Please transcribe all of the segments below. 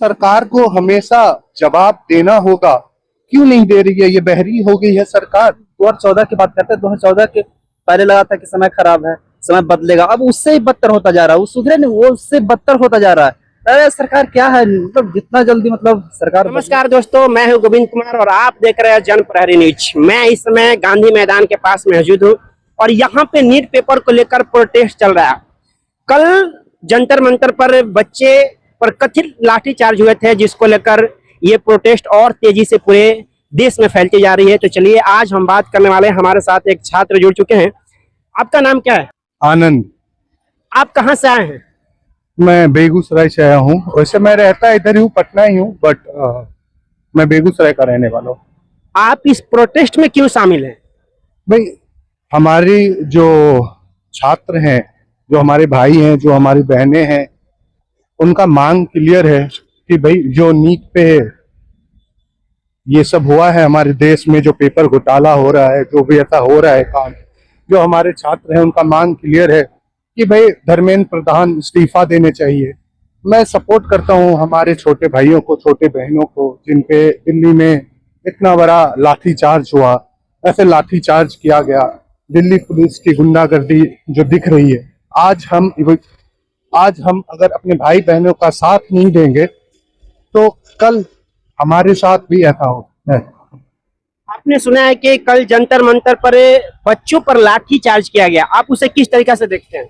सरकार को हमेशा जवाब देना होगा, क्यों नहीं दे रही है? ये बहरी हो गई है सरकार। 2014 की बात करते हैं। 2014 के पहले लगा था कि समय खराब है, समय बदलेगा, अब उससे ही बदतर होता जा रहा है। वो सुधरे नहीं, वो उससे बदतर होता जा रहा है। अरे सरकार क्या है, मतलब जितना जल्दी मतलब सरकार। नमस्कार दोस्तों, मैं हूं गोविंद कुमार और आप देख रहे हैं जन प्रहरी न्यूज। मैं इस समय गांधी मैदान के पास मौजूद हूं और यहां पे नीट पेपर को लेकर प्रोटेस्ट चल रहा है। कल जंतर मंतर पर बच्चे पर कथित लाठीचार्ज हुए थे, जिसको लेकर ये प्रोटेस्ट और तेजी से पूरे देश में फैलती जा रही है। तो चलिए आज हम बात करने वाले हैं, हमारे साथ एक छात्र जुड़ चुके हैं। आपका नाम क्या है? आनंद। आप कहाँ से आए हैं? मैं बेगूसराय से आया हूँ। वैसे मैं रहता इधर ही हूँ, पटना ही हूँ, बट मैं बेगूसराय का रहने वाला हूँ। आप इस प्रोटेस्ट में क्यों शामिल हैं? भाई, हमारी जो छात्र हैं, जो हमारे भाई हैं, जो हमारी बहनें हैं, उनका मांग क्लियर है कि भाई जो नीट पे ये सब हुआ है हमारे देश में, जो पेपर घोटाला हो रहा है, जो भी ऐसा हो रहा है काम, जो हमारे छात्र हैं उनका मांग क्लियर है कि भाई धर्मेंद्र प्रधान इस्तीफा देने चाहिए। मैं सपोर्ट करता हूं हमारे छोटे भाइयों को, छोटे बहनों को, जिन पे दिल्ली में इतना बड़ा लाठीचार्ज हुआ, ऐसे लाठीचार्ज किया गया। दिल्ली पुलिस की गुंडागर्दी जो दिख रही है, आज हम अगर अपने भाई बहनों का साथ नहीं देंगे तो कल हमारे साथ भी ऐसा हो है। आपने सुना है कि कल जंतर मंतर पर बच्चों पर लाठी चार्ज किया गया, आप उसे किस तरीके से देखते हैं?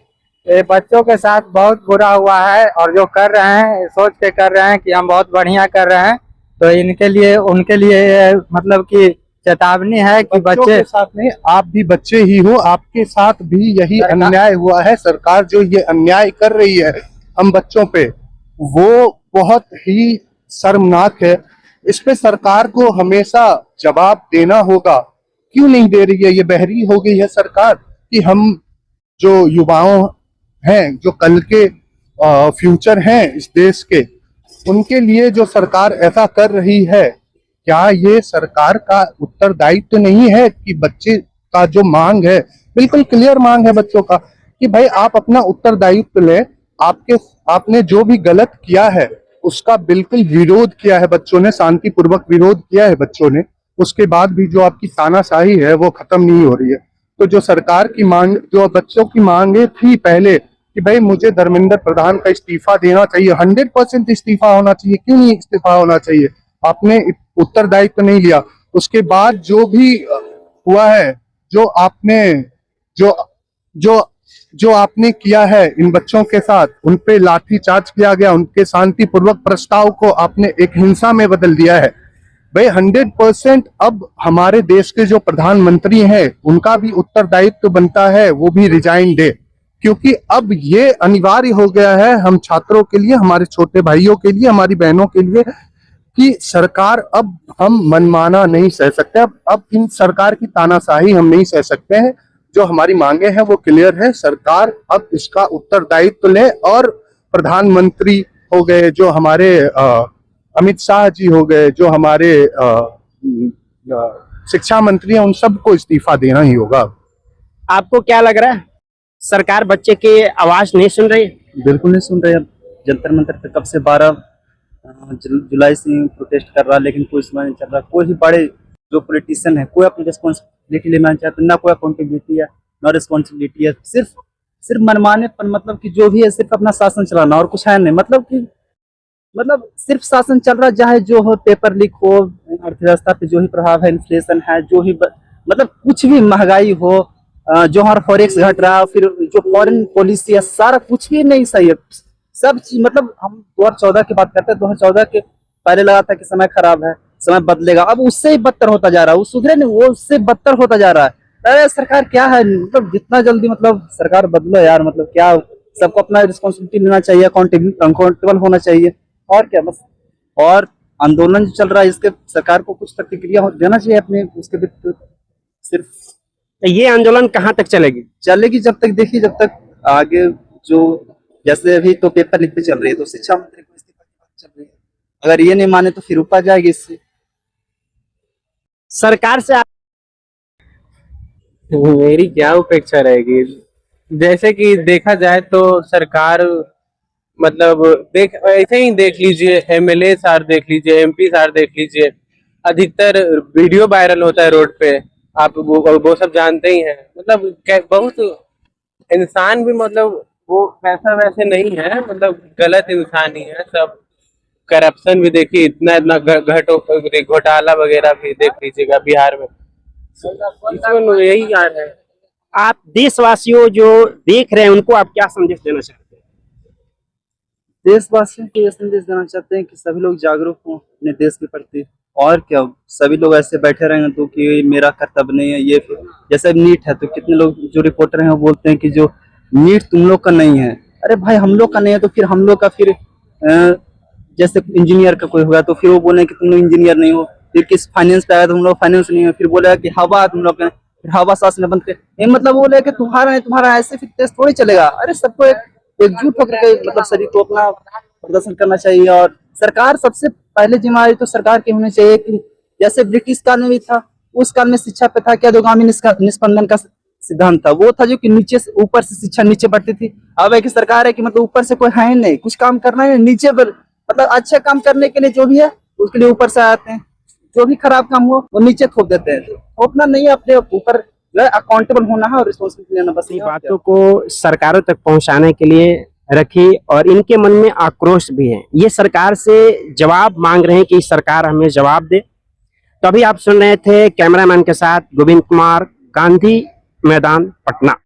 ये बच्चों के साथ बहुत बुरा हुआ है और जो कर रहे हैं सोच के कर रहे हैं कि हम बहुत बढ़िया कर रहे हैं, तो इनके लिए उनके लिए मतलब कि चेतावनी है कि बच्चों बच्चे के साथ नहीं, आप भी बच्चे ही हो, आपके साथ भी यही अन्याय हुआ है। सरकार जो ये अन्याय कर रही है हम बच्चों पे, वो बहुत ही शर्मनाक है। इस पे सरकार को हमेशा जवाब देना होगा, क्यों नहीं दे रही है? ये बहरी हो गई है सरकार कि हम जो युवाओं हैं, जो कल के फ्यूचर हैं इस देश के, उनके लिए जो सरकार ऐसा कर रही है, क्या ये सरकार का उत्तरदायित्व तो नहीं है कि बच्चे का जो मांग है, बिल्कुल क्लियर मांग है बच्चों का कि भाई आप अपना उत्तरदायित्व लें। आपने जो भी गलत किया है उसका बिल्कुल विरोध किया है बच्चों ने, शांतिपूर्वक विरोध किया है बच्चों ने, उसके बाद भी जो आपकी तानाशाही है वो खत्म नहीं हो रही है। तो जो सरकार की मांग, जो बच्चों की मांगे थी पहले कि भाई मुझे धर्मेंद्र प्रधान का इस्तीफा देना चाहिए, 100% इस्तीफा होना चाहिए, क्यों नहीं इस्तीफा होना चाहिए? आपने उत्तरदायित्व नहीं लिया। उसके बाद जो भी हुआ है, जो आपने जो जो जो आपने किया है इन बच्चों के साथ, उन पे लाठीचार्ज किया गया, उनके शांतिपूर्वक प्रस्ताव को आपने एक हिंसा में बदल दिया है। भाई 100% अब हमारे देश के जो प्रधानमंत्री हैं उनका भी उत्तरदायित्व बनता है, वो भी रिजाइन दे, क्योंकि अब ये अनिवार्य हो गया है हम छात्रों के लिए, हमारे छोटे भाइयों के लिए, हमारी बहनों के लिए, कि सरकार अब हम मनमाना नहीं सह सकते। अब इन सरकार की तानाशाही हम नहीं सह सकते हैं। जो हमारी मांगे हैं वो क्लियर है, सरकार अब इसका उत्तरदायित्व ले, और प्रधानमंत्री हो गए, जो हमारे अमित शाह जी हो गए, जो हमारे शिक्षा मंत्री हैं, उन सबको इस्तीफा देना ही होगा। आपको क्या लग रहा है, सरकार बच्चे की आवाज नहीं सुन रही? बिल्कुल नहीं सुन रहे। अब जंतर मंतर पे कब से 12 जुलाई से प्रोटेस्ट कर रहा है, लेकिन कोई सुना नहीं चल रहा। कोई भी बड़े जो पॉलिटिशियन है, कोई अपनी रिस्पॉन्सिबिलिटी लेना चाहते, ना कोई अकाउंटेबिलिटी है, ना रिस्पॉन्सिबिलिटी है। सिर्फ मनमाने पर, मतलब कि जो भी है सिर्फ अपना शासन चलाना और कुछ है नहीं। मतलब सिर्फ शासन चल रहा, चाहे जो हो, पेपर लीक हो, अर्थव्यवस्था पे जो ही प्रभाव है, इन्फ्लेशन है, जो ही मतलब कुछ भी महंगाई हो, जो हमारा फॉरेक्स घट रहा, फिर जो फॉरेन पॉलिसी है, सारा कुछ भी नहीं सही है। सब चीज मतलब हम 2014 की बात करते हैं। 2014 के पहले लगा था कि समय खराब है, समय बदलेगा, अब उससे ही बदतर होता जा रहा है। वो सुधरे नहीं, वो उससे बदतर होता जा रहा है। अरे सरकार क्या है, मतलब जितना जल्दी मतलब सरकार बदलो यार। मतलब क्या, सबको अपना रिस्पॉन्सिबिलिटी लेना चाहिए, अकाउंटेबल होना चाहिए, और क्या बस। और आंदोलन जो चल रहा है, इसके सरकार को कुछ प्रतिक्रिया देना चाहिए अपने उसके विरुद्ध। सिर्फ ये आंदोलन कहाँ तक चलेगी? जब तक, देखिए जब तक आगे, जो जैसे अभी तो पेपर लीक पे चल रही है, तो शिक्षा मंत्री को इस्तीफा की बात चल रही है। अगर ये नहीं माने तो फिर ऊपर जाएगी इससे। सरकार से मेरी क्या अपेक्षा रहेगी? जैसे कि देखा जाए तो सरकार मतलब देख ऐसे ही देख लीजिए, एमएलए सार देख लीजिए, एमपी सार देख लीजिए, अधिकतर वीडियो वायरल होता है रोड पे, आप वो सब जानते ही हैं। मतलब बहुत इंसान भी मतलब वो वैसा वैसे नहीं है, मतलब गलत इंसान ही है सब। करप्शन भी देखिए, इतना इतना घोटाला वगैरह भी देख लीजिएगा बिहार में, इसमें यही यार है। आप देशवासियों जो देख रहे हैं उनको आप क्या संदेश देना चाहते हैं? देशवासियों को ये संदेश देना चाहते हैं कि सभी लोग जागरूक हों अपने देश के प्रति। और क्या, सभी लोग ऐसे बैठे रहेंगे तो कि ये मेरा कर्तव्य नहीं है, ये जैसे नीट है तो कितने लोग जो रिपोर्टर हैं वो बोलते हैं कि जो नीट तुम लोग का नहीं है। अरे भाई हम लोग का नहीं है तो फिर हम लोग का फिर जैसे इंजीनियर का कोई होगा तो फिर वो बोले कि तुम लोग इंजीनियर नहीं हो। फिर किस फाइनेंस पे आया तो हम लोग फाइनेंस नहीं है, फिर बोला कि हवा तुम लोग का, फिर हवा सांस में बंद कर। ये मतलब वो बोले कि तुम्हारा नहीं तुम्हारा, ऐसे फिर टेस्ट थोड़ी चलेगा। अरे सबको एकजुट होकर के मतलब सभी को अपना प्रदर्शन करना चाहिए। और सरकार सबसे पहले जिम्मेदारी तो सरकार की होनी चाहिए कि जैसे ब्रिटिश काल में भी था, उस काल में शिक्षा पे था क्या अधोगामी निस्पंदन का सिद्धांत था, वो था जो कि नीचे से ऊपर से शिक्षा नीचे बढ़ती थी। अब एक सरकार है कि मतलब ऊपर से कोई है ही नहीं, कुछ काम करना है नीचे पर, मतलब अच्छे काम करने के लिए जो भी है उसके लिए ऊपर से आते हैं, जो भी खराब काम हो वो नीचे थोप देते हैं। थोपना नहीं है, अपने ऊपर अकाउंटेबल होना है और रिस्पॉन्सिबिलिटी लेना, बस अपनी बातों को सरकारों तक पहुंचाने के लिए रखी और इनके मन में आक्रोश भी है। ये सरकार से जवाब मांग रहे हैं कि सरकार हमें जवाब दे। तो अभी आप सुन रहे थे कैमरामैन के साथ गोविंद कुमार, गांधी मैदान, पटना।